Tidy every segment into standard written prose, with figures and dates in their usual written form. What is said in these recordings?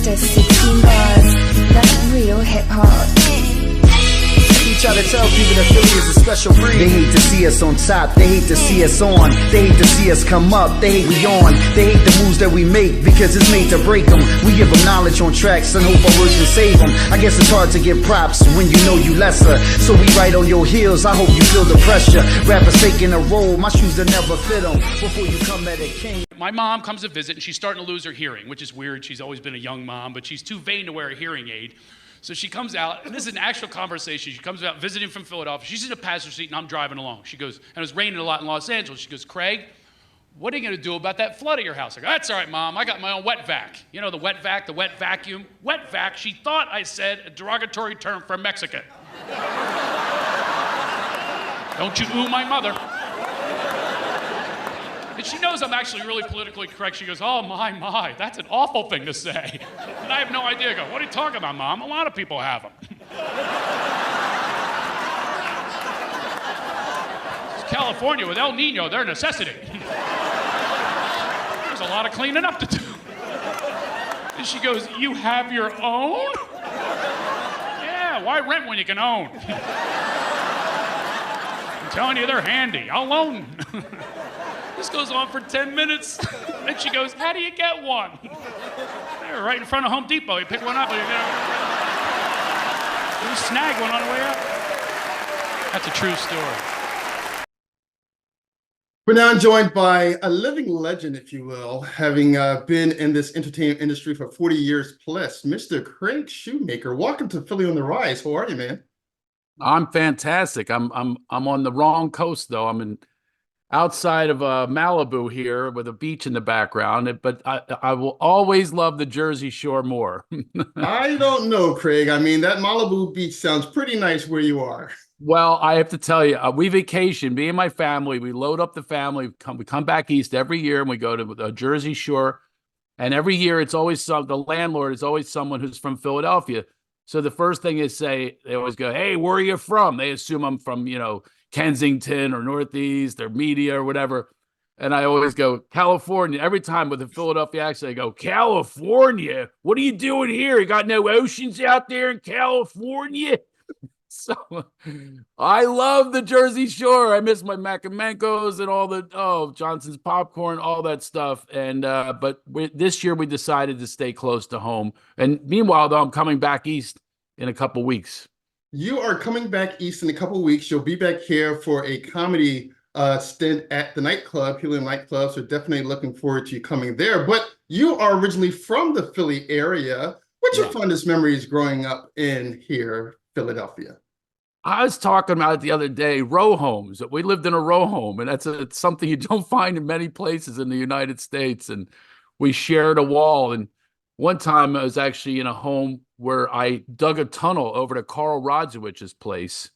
Mr. 16 bars, that's real hip hop. We try to tell people that Philly is a special breed. They hate to see us on top, they hate to see us on, they hate to see us come up, they hate we on, they hate the moves that we make because it's made to break them. We give them knowledge on tracks and hope our words can save them. I guess it's hard to give props when you know you lesser, so we right on your heels, I hope you feel the pressure. Rappers taking a roll, my shoes will never fit them. Before you come at it, king. My mom comes to visit and she's starting to lose her hearing, which is weird. She's always been a young mom, but she's too vain to wear a hearing aid. So she comes out, and this is an actual conversation. She comes out visiting from Philadelphia. She's in the passenger seat, and I'm driving along. She goes, and it was raining a lot in Los Angeles. She goes, Craig, what are you going to do about that flood at your house? I go, that's all right, Mom. I got my own wet vac. You know the wet vac, the wet vacuum? Wet vac, she thought I said a derogatory term for Mexican. Don't you ooh my mother. And she knows I'm actually really politically correct. She goes, oh, my, that's an awful thing to say. And I have no idea. I go, what are you talking about, Mom? A lot of people have them. It's California with El Nino, they're a necessity. There's a lot of cleaning up to do. And she goes, you have your own? Yeah, why rent when you can own? I'm telling you, they're handy. I'll loan. This goes on for 10 minutes. And she goes, how do you get one? They're right in front of Home Depot. You pick one up, you snag one on the way out. That's a true story. We're now joined by a living legend, if you will, having been in this entertainment industry for 40 years plus, Mr. Craig Shoemaker. Welcome to Philly on the Rise. How are you, man? I'm fantastic. I'm on the wrong coast though. I'm in outside of Malibu here with a beach in the background, but I will always love the Jersey Shore more. I don't know, Craig. I mean, that Malibu beach sounds pretty nice where you are. Well, I have to tell you, we vacation, me and my family, we load up the family, we come back east every year and we go to the Jersey Shore. And every year it's always the landlord is always someone who's from Philadelphia. So the first thing is they always go, hey, where are you from? They assume I'm from, Kensington or Northeast or Media or whatever. And I always go, California. Every time with a Philadelphia accent, I go, California? What are you doing here? You got no oceans out there in California? So I love the Jersey Shore. I miss my Macamencos and all the, Johnson's popcorn, all that stuff. And but this year we decided to stay close to home. And meanwhile, though, I'm coming back east in a couple weeks. You are coming back east in a couple of weeks. You'll be back here for a comedy stint at the nightclub, Helium Nightclub. So definitely looking forward to you coming there. But you are originally from the Philly area. What's your fondest memories growing up in here, Philadelphia? I was talking about it the other day, row homes. We lived in a row home, and it's something you don't find in many places in the United States. And we shared a wall. And one time I was actually in a home where I dug a tunnel over to Carl Rodzowicz's place,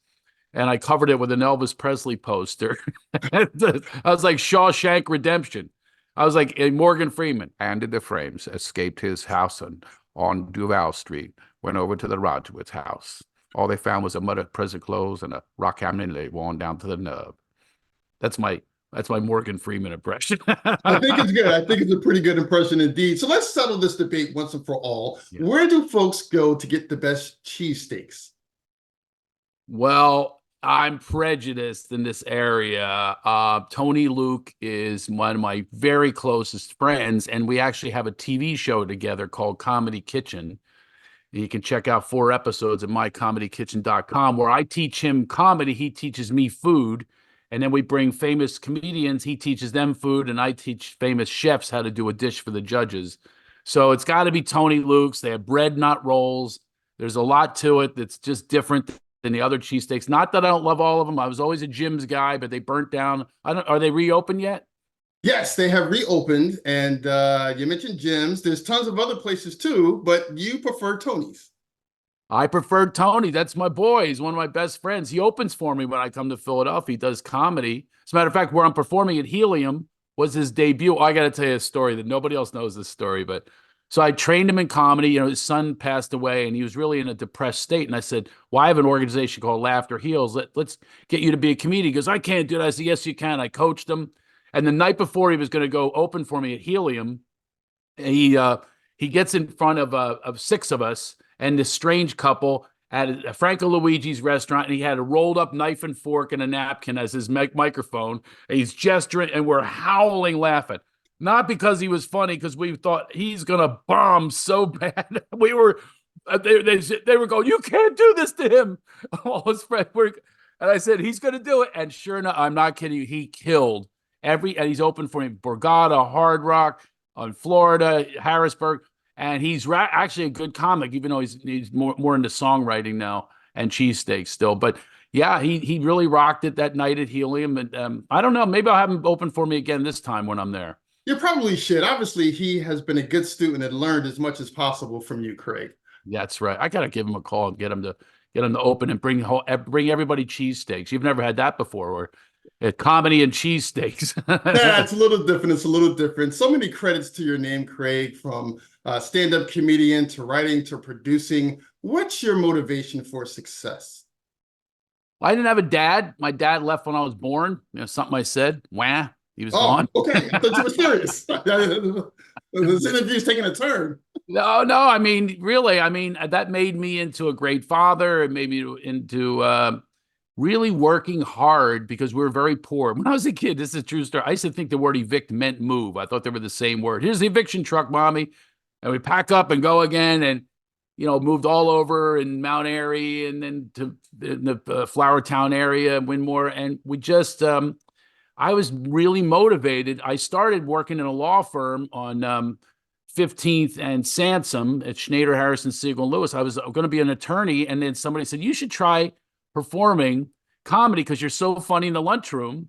and I covered it with an Elvis Presley poster. I was like Shawshank Redemption. I was like Morgan Freeman. Handed the frames, escaped his house on Duval Street, went over to the Rodzowicz house. All they found was a mud of present clothes and a rock cabinet inlay worn down to the nub. That's my Morgan Freeman impression. I think it's good. I think it's a pretty good impression indeed. So let's settle this debate once and for all. Yeah. Where do folks go to get the best cheesesteaks? Well, I'm prejudiced in this area. Tony Luke is one of my very closest friends, and we actually have a TV show together called Comedy Kitchen. You can check out 4 episodes at mycomedykitchen.com where I teach him comedy. He teaches me food. And then we bring famous comedians. He teaches them food. And I teach famous chefs how to do a dish for the judges. So it's got to be Tony Luke's. They have bread, not rolls. There's a lot to it that's just different than the other cheesesteaks. Not that I don't love all of them. I was always a Jim's guy, but they burnt down. Are they reopened yet? Yes, they have reopened, and you mentioned Jim's. There's tons of other places too, but you prefer Tony's. I prefer Tony. That's my boy. He's one of my best friends. He opens for me when I come to Philadelphia. He does comedy. As a matter of fact, where I'm performing at Helium was his debut. I got to tell you a story that nobody else knows this story, but so I trained him in comedy. His son passed away, and he was really in a depressed state. And I said, well, I have an organization called Laughter Heals. Let's get you to be a comedian. He goes, I can't do that. I said, yes, you can. I coached him. And the night before he was going to go open for me at Helium, he he gets in front of six of us and this strange couple at Franco Luigi's restaurant, and he had a rolled up knife and fork and a napkin as his microphone. And he's gesturing, and we're howling laughing. Not because he was funny, because we thought he's gonna bomb so bad. We were, they were going, "You can't do this to him." All his friends were, and I said, "He's gonna do it." And sure enough, I'm not kidding you, he killed and he's open for him, Borgata, Hard Rock, on Florida, Harrisburg. And he's actually a good comic, even though he's more into songwriting now and cheesesteaks still. But yeah, he really rocked it that night at Helium. And I don't know, maybe I'll have him open for me again this time when I'm there. You probably should. Obviously, he has been a good student and learned as much as possible from you, Craig. That's right. I gotta give him a call and get him to open and bring everybody cheesesteaks. You've never had that before, or comedy and cheesesteaks. Yeah, it's a little different. It's a little different. So many credits to your name, Craig, from stand-up comedian to writing to producing. What's your motivation for success? I didn't have a dad. My dad left when I was born. Something I said. Wah. He was gone. Okay. I thought you were serious. This interview's taking a turn. No. I mean, really. I mean, that made me into a great father. It made me into really working hard because we were very poor. When I was a kid, this is a true story. I used to think the word evict meant move. I thought they were the same word. Here's the eviction truck, mommy. And we pack up and go again. And, moved all over in Mount Airy and then to the Flowertown area, Winmore. And we just, I was really motivated. I started working in a law firm on 15th and Sansom at Schneider, Harrison, Siegel, and Lewis. I was going to be an attorney. And then somebody said, you should try performing comedy because you're so funny in the lunchroom.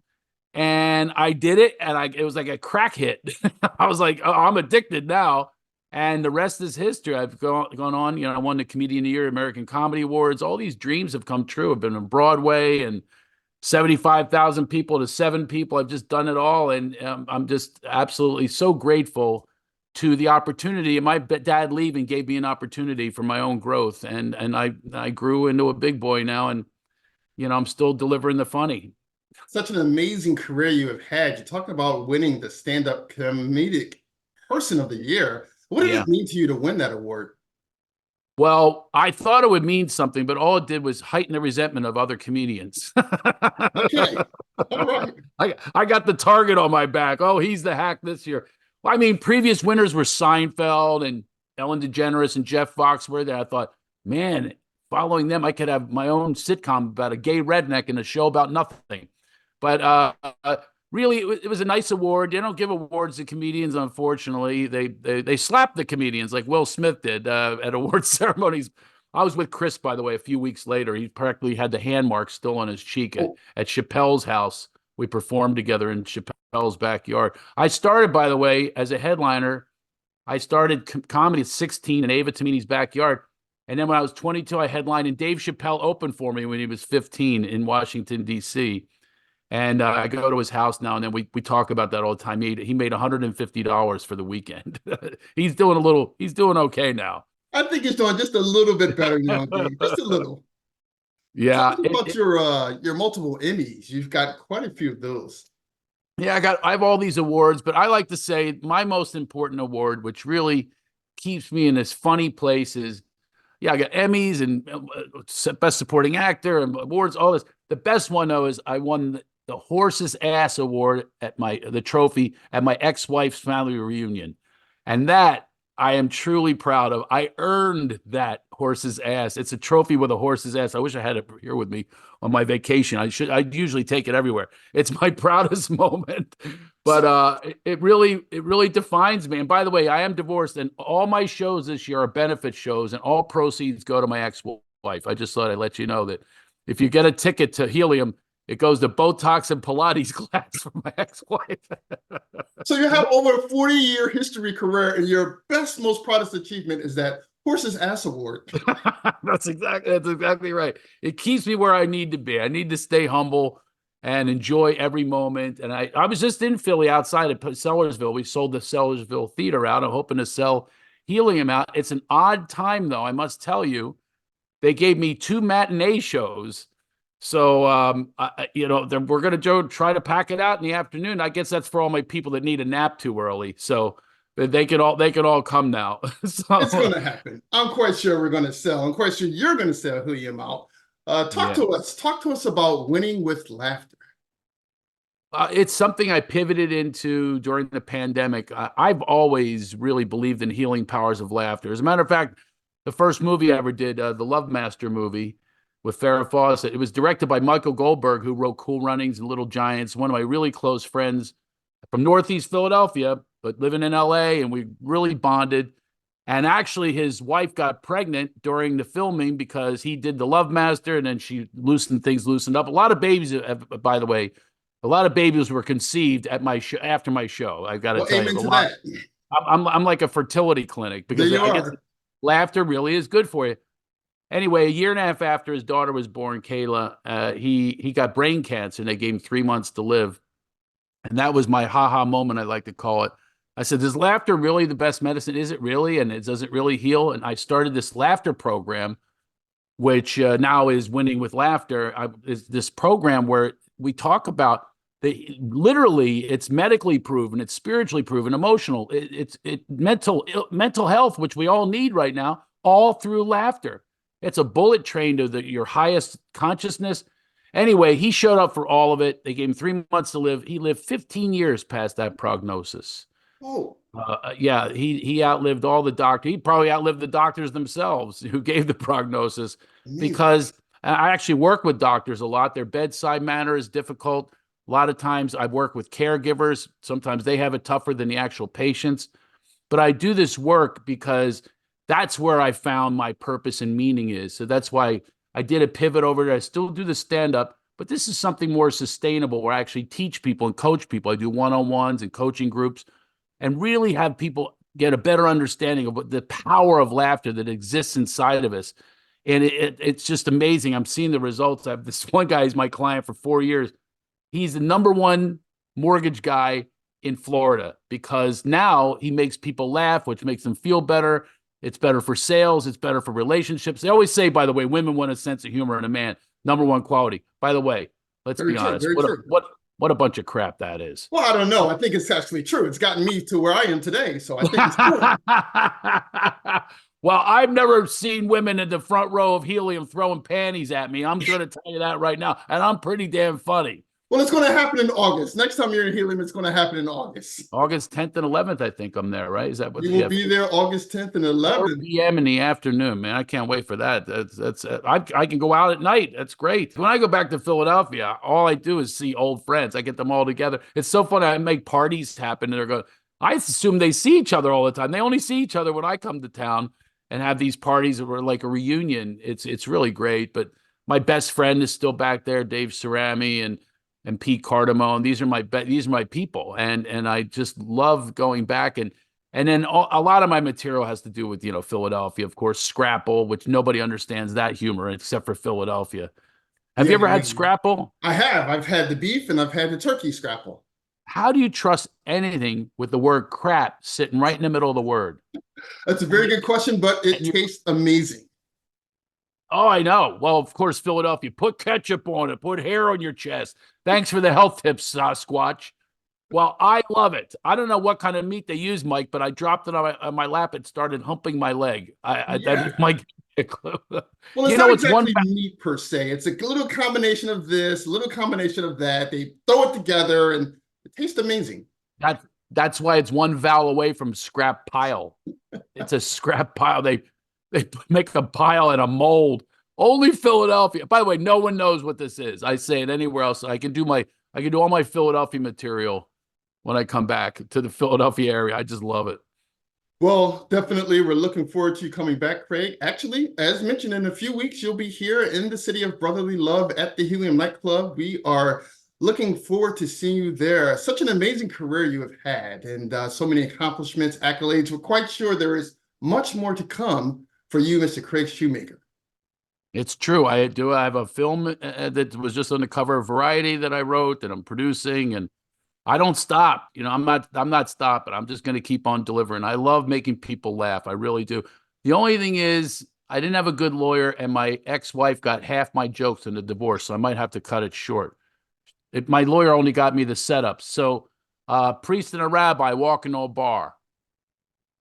And I did it, and it was like a crack hit. I was like, oh, I'm addicted now. And the rest is history. I've gone on, I won the Comedian of the Year, American Comedy Awards. All these dreams have come true. I've been on Broadway and 75,000 people to 7 people. I've just done it all. And I'm just absolutely so grateful to the opportunity. And my dad leaving gave me an opportunity for my own growth. And I grew into a big boy now. And, I'm still delivering the funny. Such an amazing career you have had. You're talking about winning the stand-up comedic person of the year. What did it mean to you to win that award? Well, I thought it would mean something, but all it did was heighten the resentment of other comedians. Okay. All right. I got the target on my back. Oh, he's the hack this year. Well, I mean, previous winners were Seinfeld and Ellen DeGeneres and Jeff Foxworthy. I thought, man, following them, I could have my own sitcom about a gay redneck and a show about nothing. But really, it was a nice award. They don't give awards to comedians, unfortunately. They slap the comedians like Will Smith did at award ceremonies. I was with Chris, by the way, a few weeks later. He practically had the hand mark still on his cheek at Chappelle's house. We performed together in Chappelle's backyard. I started, by the way, as a headliner. I started comedy at 16 in Ava Tamini's backyard. And then when I was 22, I headlined, and Dave Chappelle opened for me when he was 15 in Washington, D.C. And I go to his house now, and then we talk about that all the time. He made $150 for the weekend. He's doing okay now. I think he's doing just a little bit better, Dave. Just a little. Yeah. Talk about your multiple Emmys. You've got quite a few of those. Yeah, I have all these awards, but I like to say my most important award, which really keeps me in this funny place, is I got Emmys and Best Supporting Actor and awards, all this. The best one, though, is I won the Horse's Ass Award at the trophy at my ex-wife's family reunion. And that I am truly proud of. I earned that horse's ass. It's a trophy with a horse's ass. I wish I had it here with me on my vacation. I'd usually take it everywhere. It's my proudest moment. But it really defines me. And by the way, I am divorced, and all my shows this year are benefit shows, and all proceeds go to my ex-wife. I just thought I'd let you know that if you get a ticket to Helium, it goes to Botox and Pilates class for my ex-wife. So you have over a 40-year history career, and your best, most proudest achievement is that Horse's Ass Award. That's exactly right. It keeps me where I need to be. I need to stay humble and enjoy every moment. And I was just in Philly outside of Sellersville. We sold the Sellersville Theater out. I'm hoping to sell Helium out. It's an odd time, though, I must tell you. They gave me 2 matinee shows. So, we're going to try to pack it out in the afternoon. I guess that's for all my people that need a nap too early. So they can all come now. It's going So to happen. I'm quite sure we're going to sell. I'm quite sure you're going to sell helium out. Talk yeah. to us. Talk to us about winning with laughter. It's something I pivoted into during the pandemic. I've always really believed in healing powers of laughter. As a matter of fact, the first movie I ever did, the Love Master movie with Farrah Fawcett, it was directed by Michael Goldberg, who wrote Cool Runnings and Little Giants, one of my really close friends from Northeast Philadelphia, but living in LA, and we really bonded. And actually, his wife got pregnant during the filming because he did the Love Master, and then things loosened up. A lot of babies, by the way, a lot of babies were conceived at my show after my show. I've got to Well, tell you, amen a to lot. that. I'm like a fertility clinic There because you I guess are. laughter really is good for you. Anyway, a year and a half after his daughter was born, Kayla, he got brain cancer, and they gave him 3 months to live. And that was my ha moment, I like to call it. I said, "Is laughter really the best medicine? Is it really? And does it really heal?" And I started this laughter program, which now is Winning with Laughter. Is this program where we talk about literally, it's medically proven, it's spiritually proven, emotional, it's mental health, which we all need right now, all through laughter. It's a bullet train to your highest consciousness. Anyway, he showed up for all of it. They gave him 3 months to live. He lived 15 years past that prognosis. Oh, Yeah, he outlived all the doctors. He probably outlived the doctors themselves who gave the prognosis, amazing. because I actually work with doctors a lot. Their bedside manner is difficult. A lot of times I've worked with caregivers. Sometimes they have it tougher than the actual patients. But I do this work because that's where I found my purpose and meaning is. So that's why I did a pivot over there. I still do the stand up, but this is something more sustainable where I actually teach people and coach people. I do one-on-ones and coaching groups and really have people get a better understanding of what the power of laughter that exists inside of us. And it's just amazing. I'm seeing the results. I have this one guy, he's my client for 4 years. He's the number one mortgage guy in Florida because now he makes people laugh, which makes them feel better. It's better for sales. It's better for relationships. They always say, by the way, women want a sense of humor in a man. Number one quality. By the way, let's Very be true. honest. Very true. What a bunch of crap that is. Well, I don't know. I think it's actually true. It's gotten me to where I am today. So I think it's true. Well, I've never seen women in the front row of Helium throwing panties at me. I'm going to tell you that right now. And I'm pretty damn funny. Well, it's going to happen in August. Next time you're in Helium, it's going to happen in August. August 10th and 11th, I think I'm there, right? Is that what You will be there August 10th and 11th. 4 p.m. in the afternoon, man. I can't wait for that. That's I can go out at night. That's great. When I go back to Philadelphia, all I do is see old friends. I get them all together. It's so funny. I make parties happen, and they're going. I assume they see each other all the time. They only see each other when I come to town and have these parties that were like a reunion. It's really great. But my best friend is still back there, Dave Cerami and Pete Cardamone. These are my people, and I just love going back and then a lot of my material has to do with Philadelphia, of course, Scrapple, which nobody understands that humor except for Philadelphia. Have you ever had Scrapple? I have. I've had the beef and I've had the turkey scrapple. How do you trust anything with the word crap sitting right in the middle of the word? That's a very good question, but it tastes amazing. Oh, I know. Well, of course, Philadelphia. Put ketchup on it. Put hair on your chest. Thanks for the health tips, Sasquatch. Well, I love it. I don't know what kind of meat they use, Mike, but I dropped it on my lap. It started humping my leg. That might be a clue. Well, it's not exactly meat per se. It's a little combination of this, a little combination of that. They throw it together and it tastes amazing. That's why it's one vowel away from scrap pile. It's a scrap pile. They make a pile and a mold. Only Philadelphia. By the way, no one knows what this is. I say it anywhere else. I can do all my Philadelphia material when I come back to the Philadelphia area. I just love it. Well, definitely. We're looking forward to you coming back, Craig. Actually, as mentioned, in a few weeks, you'll be here in the city of brotherly love at the Helium nightclub. We are looking forward to seeing you there. Such an amazing career you have had and so many accomplishments, accolades. We're quite sure there is much more to come for you, Mr. Craig Shoemaker. It's true. I have a film that was just on the cover of Variety that I wrote that I'm producing, and I don't stop. I'm not stopping. I'm just going to keep on delivering. I love making people laugh. I really do. The only thing is I didn't have a good lawyer, and my ex-wife got half my jokes in the divorce, so I might have to cut it short. My lawyer only got me the setup. So priest and a rabbi walk into a bar.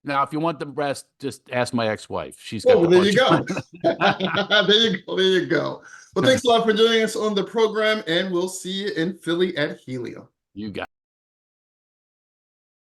Now, if you want the rest, just ask my ex-wife. She's Oh, got well, the there you go. bunch. There you go. There you go. Well, thanks a lot for joining us on the program, and we'll see you in Philly at Helium. You got